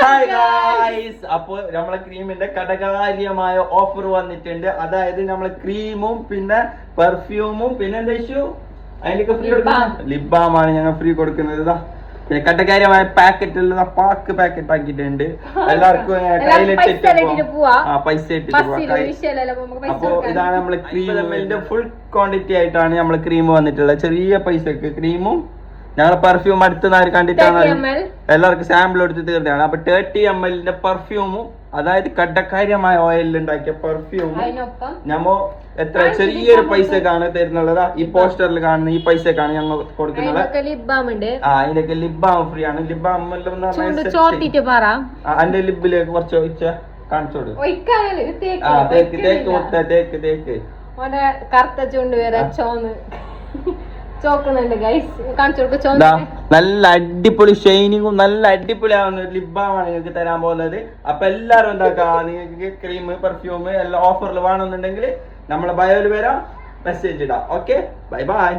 Hi guys, അപ്പോൾ നമ്മളെ ക്രീമിന്റെ കടകാര്യമായ offer വന്നിട്ടുണ്ട്. അതായത് നമ്മളെ ക്രീമും പിന്നെ പെർഫ്യൂമും പിന്നെ എന്താ ഇഷ്യൂ അതിനൊക്കെ ഫ്രീ കൊടുക്കുന്നത് ലിപ് ബാം ആണ് ഞങ്ങൾ ഫ്രീ കൊടുക്കുന്നത്. കട്ടകാര്യമായ പാക്കറ്റ് പാക്ക് പാക്കറ്റ് ആക്കിയിട്ടുണ്ട്. എല്ലാവർക്കും കയ്യിലിട്ടിട്ട് പൈസ ഇട്ടിട്ട് പോവാം. അപ്പൊ ഇതാണ് നമ്മള് ക്രീമിന്റെ ഫുൾ ക്വാണ്ടിറ്റി ആയിട്ടാണ് നമ്മള് ക്രീം വന്നിട്ടുള്ളത്. ചെറിയ പൈസക്ക് ക്രീമും ഞങ്ങൾ പെർഫ്യൂം അടുത്ത് കണ്ടിട്ടാണ് എല്ലാവർക്കും സാമ്പിൾ എടുത്ത് തീർന്നതാണ്. അപ്പൊ 30 ml പെർഫ്യൂമും, അതായത് കട്ടക്കാര്യമായ ഓയിലിൽ ഉണ്ടാക്കിയ പെർഫ്യൂമും ഞമ്മ എത്ര ചെറിയൊരു പൈസക്കാണ് തരുന്നുള്ളത്. ഈ പോസ്റ്ററിൽ കാണുന്ന ഈ പൈസക്കാണ് ഞങ്ങൾ കൊടുക്കുന്നത്. അതിന്റെയൊക്കെ ലിപ് ബാം ഫ്രീ ആണ്. ലിപ് ബാം എന്റെ ലിബിലേക്ക് കുറച്ച് ഒഴിച്ച കാണിച്ചോട്. തേക്ക് കറുത്ത ചുണ്ട് വരെ ചോന്ന് ചോക്കുന്നുണ്ട് ഗൈസ്, കാണിച്ചു. നല്ല അടിപൊളി ഷൈനിങ്ങും നല്ല അടിപൊളി ആവുന്ന ലിപ് ബാം ആണ് നിങ്ങൾക്ക് തരാൻ പോകുന്നത്. അപ്പൊ എല്ലാരും എന്താക്കാ, നിങ്ങൾക്ക് ക്രീം പെർഫ്യൂം എല്ലാം ഓഫറിൽ വേണമെന്നുണ്ടെങ്കിൽ നമ്മളെ ബയോയിൽ വരാം, മെസ്സേജ് ഇടാം. Okay, bye bye.